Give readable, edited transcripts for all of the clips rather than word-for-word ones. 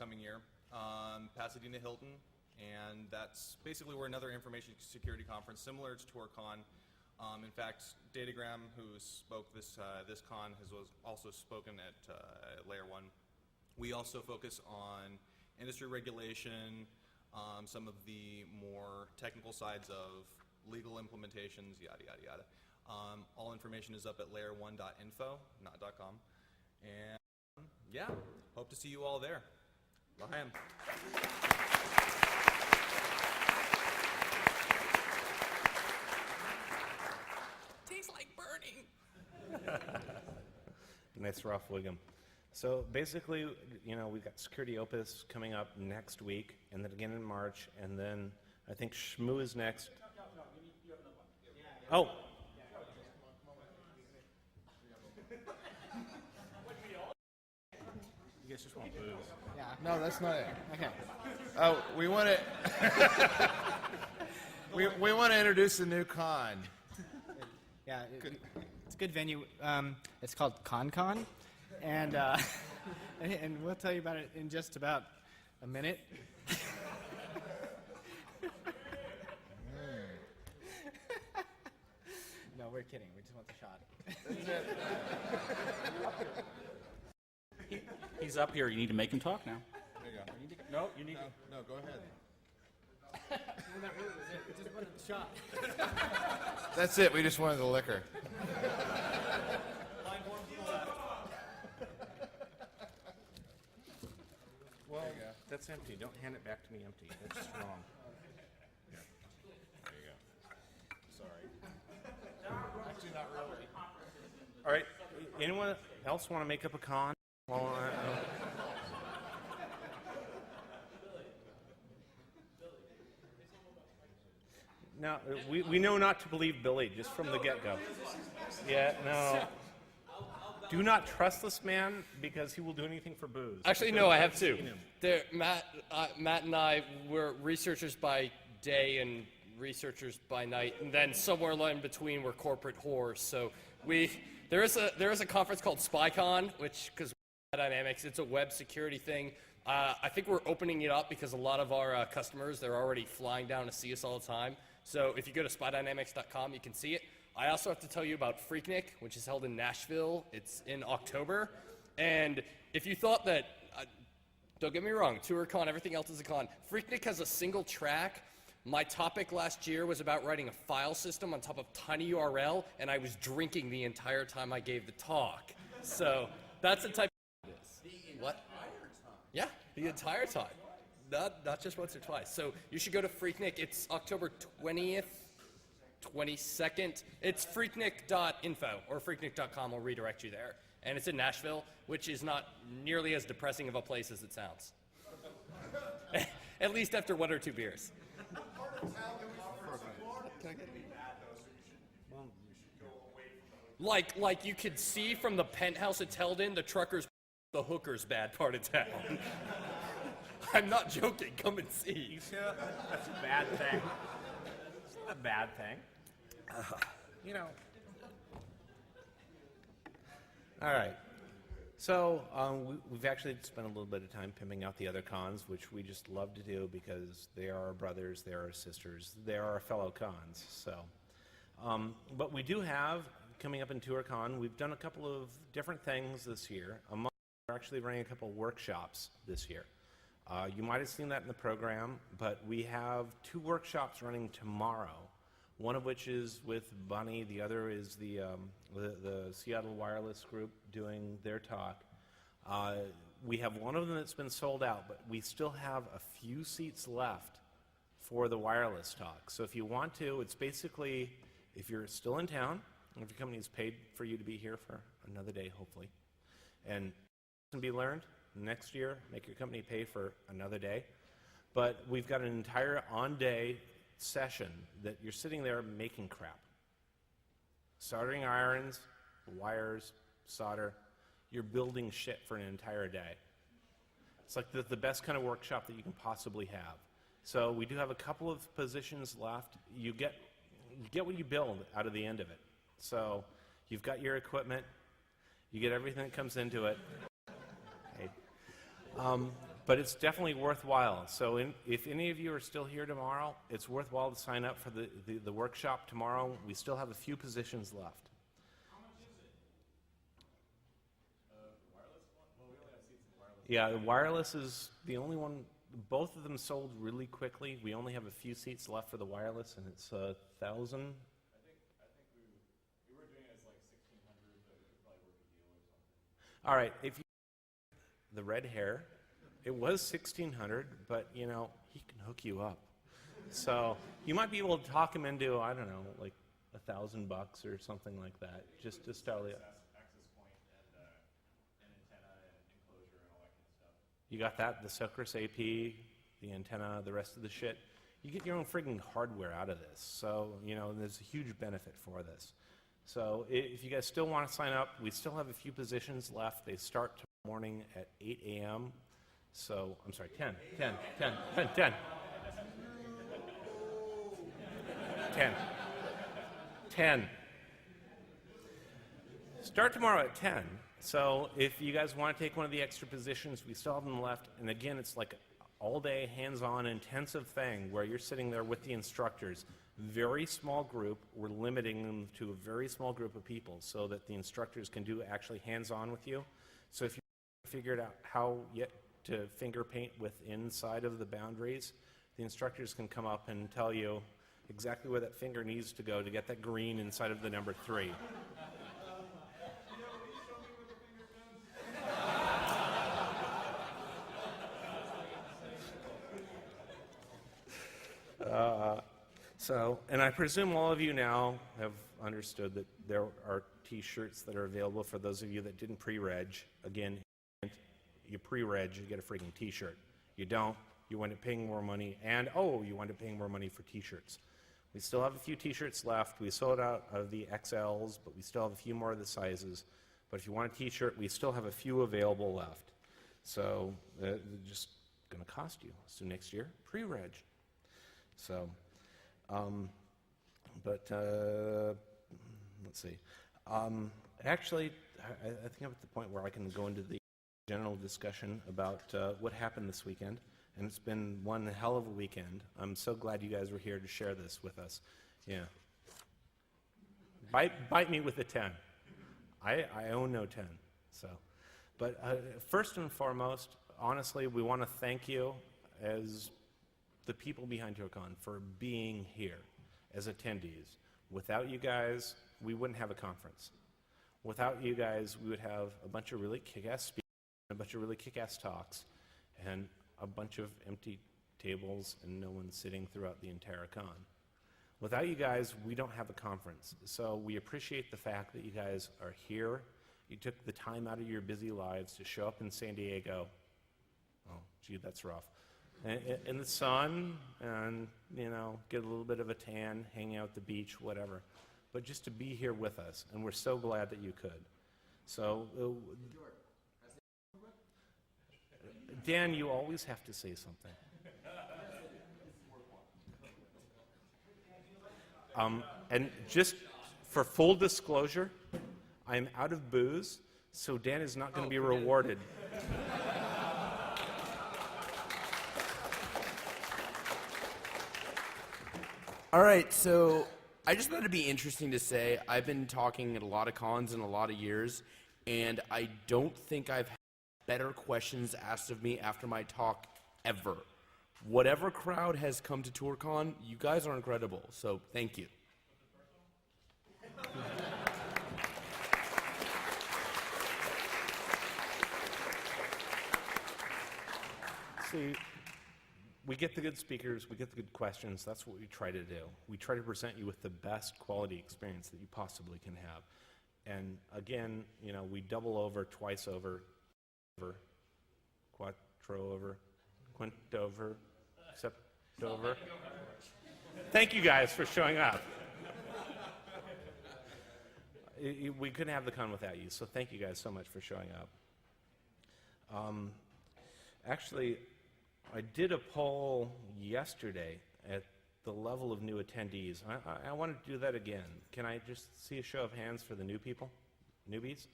coming year, Pasadena Hilton, and that's basically we're another information security conference similar to Toorcon. In fact, Datagram, who spoke this con, has also spoken at Layer 1. We also focus on industry regulation, some of the more technical sides of legal implementations, yada, yada, yada. All information is up at layer1.info, not .com. And yeah, hope to see you all there. Bye. Tastes like burning. Nice Ralph Wiggum. So basically, you know, we've got Security Opus coming up next week, and then again in March, and then I think Shmoo is next. Oh. You guys just want booze. Yeah. No, that's not it. Okay. Oh, we want to. we want to introduce the new con. Yeah, it's a good venue. It's called ConCon, and and we'll tell you about it in just about a minute. No, we're kidding. We just want the shot. He's up here. You need to make him talk now. There you go. No, you need No, go ahead. Well, that really was it. We just wanted the shot. That's it. We just wanted the liquor. Well, that's empty. Don't hand it back to me empty. That's just wrong. There you go. Sorry. Actually, not really. All right. Anyone else want to make up a con? Well, no, we know not to believe Billy just from the get-go. Yeah, no. Do not trust this man because he will do anything for booze. Actually, no, I have two. Matt and I were researchers by day and researchers by night, and then somewhere in between we're corporate whores. So there is a conference called SpyCon, which because Dynamics, it's a web security thing. I think we're opening it up because a lot of our customers, they're already flying down to see us all the time. So if you go to spydynamics.com, you can see it. I also have to tell you about Freaknik, which is held in Nashville. It's in October. And if you thought that, don't get me wrong, Toorcon, everything else is a con. Freaknik has a single track. My topic last year was about writing a file system on top of TinyURL, and I was drinking the entire time I gave the talk. So that's the type of it is. What? Yeah, the entire time. Not just once or twice. So you should go to Freaknik. It's October 20th, 22nd. It's freaknik.info or freaknik.com will redirect you there. And it's in Nashville, which is not nearly as depressing of a place as it sounds. At least after one or two beers. Like you could see from the penthouse it's held in, the the hookers bad part of town. I'm not joking. Come and see. You see, that's a bad thing. It's not a bad thing. You know. All right. So we've actually spent a little bit of time pimping out the other cons, which we just love to do because they are our brothers, they are our sisters, they are our fellow cons. So, but we do have coming up in Toorcon. We've done a couple of different things this year. We're actually running a couple of workshops this year. You might have seen that in the program, but we have 2 workshops running tomorrow. One of which is with Bunny, the other is the Seattle Wireless Group doing their talk. We have one of them that's been sold out, but we still have a few seats left for the wireless talk. So if you want to, it's basically, if you're still in town, and if your company's paid for you to be here for another day, hopefully, and can be learned next year, make your company pay for another day. But we've got an entire on-day session that you're sitting there making crap. Soldering irons, wires, solder. You're building shit for an entire day. It's like the best kind of workshop that you can possibly have. So we do have a couple of positions left. You get what you build out of the end of it. So you've got your equipment. You get everything that comes into it. but it's definitely worthwhile. So if any of you are still here tomorrow, it's worthwhile to sign up for the workshop tomorrow. We still have a few positions left. How much is it? Wireless one? Well, we only have seats in wireless. Yeah, the wireless is the only one. Both of them sold really quickly. We only have a few seats left for the wireless, and it's 1,000. I think we were doing it as like 1,600, but we could probably work a deal or something. All right, if you the red hair, it was 1,600, but you know he can hook you up. So you might be able to talk him into, I don't know, like $1,000 or something like that, just to start it. Access point and an antenna and enclosure and all that kind of stuff. You got that, the Socrates AP, the antenna, the rest of the shit. You get your own friggin' hardware out of this. So, you know, there's a huge benefit for this. So if you guys still want to sign up, we still have a few positions left. They start tomorrow morning at 8 a.m. So, I'm sorry, 10. 10. Start tomorrow at 10. So if you guys want to take one of the extra positions, we still have them left. And again, it's like all-day, hands-on, intensive thing where you're sitting there with the instructors. Very small group. We're limiting them to a very small group of people so that the instructors can do actually hands-on with you. So if you figured out how yet to finger paint with inside of the boundaries, the instructors can come up and tell you exactly where that finger needs to go to get that green inside of the number 3. And I presume all of you now have understood that there are T-shirts that are available for those of you that didn't pre-reg. Again, you pre-reg, you get a freaking T-shirt. You don't, you wind up paying more money, and you wind up paying more money for T-shirts. We still have a few T-shirts left. We sold out of the XLs, but we still have a few more of the sizes. But if you want a T-shirt, we still have a few available left. So they're just going to cost you. So next year, pre-reg. So, let's see. Actually, I think I'm at the point where I can go into the general discussion about what happened this weekend. And it's been one hell of a weekend. I'm so glad you guys were here to share this with us. Yeah. Bite me with a 10. I own no 10. So, but first and foremost, honestly, we want to thank you as the people behind Toorcon for being here as attendees. Without you guys, we wouldn't have a conference. Without you guys, we would have a bunch of really kick-ass speakers, a bunch of really kick-ass talks, and a bunch of empty tables and no one sitting throughout the entire con. Without you guys, we don't have a conference. So we appreciate the fact that you guys are here. You took the time out of your busy lives to show up in San Diego. Oh, gee, that's rough. In the sun, and, you know, get a little bit of a tan, hang out at the beach, whatever. But just to be here with us, and we're so glad that you could. So, Dan, you always have to say something. And just for full disclosure, I'm out of booze, so Dan is not going to be rewarded. All right, so I just thought it'd be interesting to say I've been talking at a lot of cons in a lot of years, and I don't think I've had better questions asked of me after my talk ever. Whatever crowd has come to Toorcon, you guys are incredible, so thank you. See, we get the good speakers, we get the good questions. That's what we try to do. We try to present you with the best quality experience that you possibly can have. And again, you know, we double over, twice over, quattro over, quint over, sept over. Thank you guys for showing up. We couldn't have the con without you, so thank you guys so much for showing up. Actually, I did a poll yesterday at the level of new attendees. I want to do that again. Can I just see a show of hands for the new people? Newbies?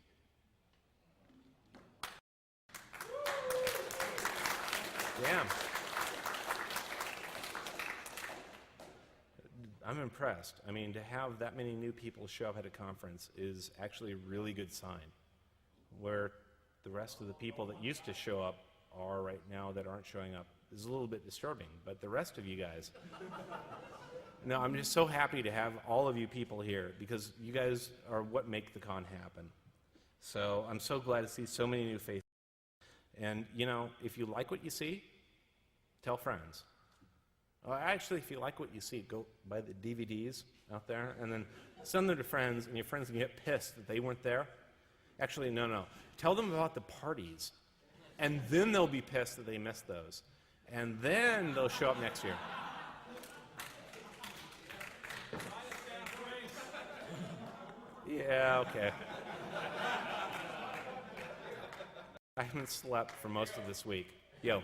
Yeah. I'm impressed. I mean, to have that many new people show up at a conference is actually a really good sign. Where the rest of the people that used to show up are right now that aren't showing up is a little bit disturbing. But the rest of you guys, no, I'm just so happy to have all of you people here because you guys are what make the con happen. So I'm so glad to see so many new faces. And, you know, if you like what you see, tell friends. Actually, if you like what you see, go buy the DVDs out there and then send them to friends, and your friends can get pissed that they weren't there. Actually, no. Tell them about the parties, and then they'll be pissed that they missed those. And then they'll show up next year. Yeah, okay. I haven't slept for most of this week. Yo.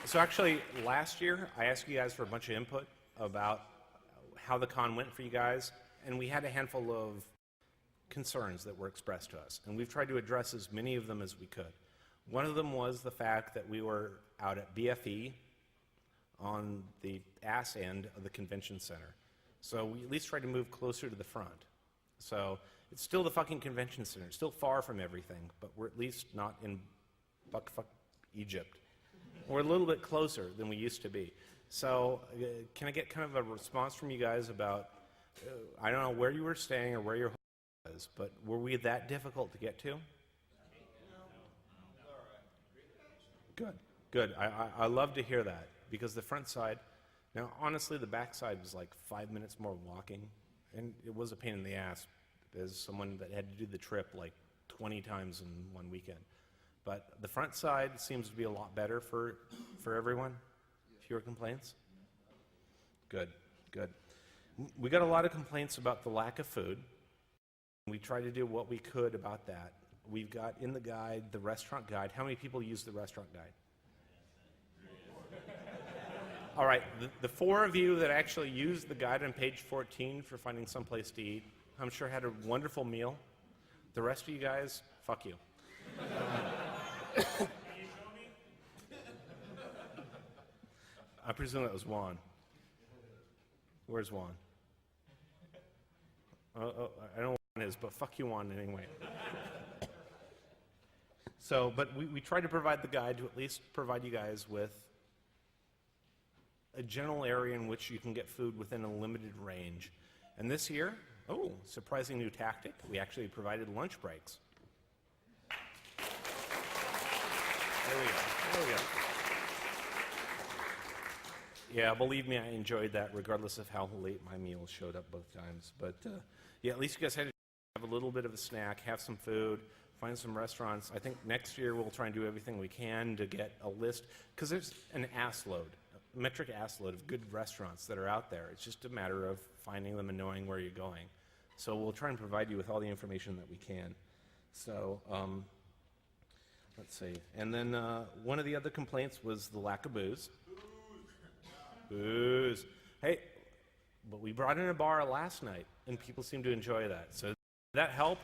So, actually, last year, I asked you guys for a bunch of input about how the con went for you guys, and we had a handful of concerns that were expressed to us, and we've tried to address as many of them as we could. One of them was the fact that we were out at BFE on the ass end of the convention center. So we at least tried to move closer to the front. So it's still the fucking convention center. It's still far from everything, but we're at least not in buckfuck Egypt. We're a little bit closer than we used to be. So can I get kind of a response from you guys about, I don't know where you were staying or where your hotel was, but were we that difficult to get to? Good. I love to hear that. Because the front side, now honestly the back side was like 5 minutes more walking, and it was a pain in the ass as someone that had to do the trip like 20 times in one weekend. But the front side seems to be a lot better for everyone. Fewer complaints? Good. We got a lot of complaints about the lack of food. We tried to do what we could about that. We've got in the guide, the restaurant guide. How many people use the restaurant guide? All right, the four of you that actually used the guide on page 14 for finding someplace to eat, I'm sure had a wonderful meal. The rest of you guys, fuck you. I presume that was Juan. Where's Juan? I don't know what Juan is, but fuck you, Juan, anyway. So, but we tried to provide the guide to at least provide you guys with a general area in which you can get food within a limited range. And this year, surprising new tactic, we actually provided lunch breaks. There we go. Yeah, believe me, I enjoyed that regardless of how late my meal showed up both times. But yeah, at least you guys had to have a little bit of a snack, have some food, find some restaurants. I think next year we'll try and do everything we can to get a list, because there's an metric ass load of good restaurants that are out there. It's just a matter of finding them and knowing where you're going. So we'll try and provide you with all the information that we can. So let's see. And then one of the other complaints was the lack of booze. Booze. Hey, but we brought in a bar last night, and people seem to enjoy that. So did that help?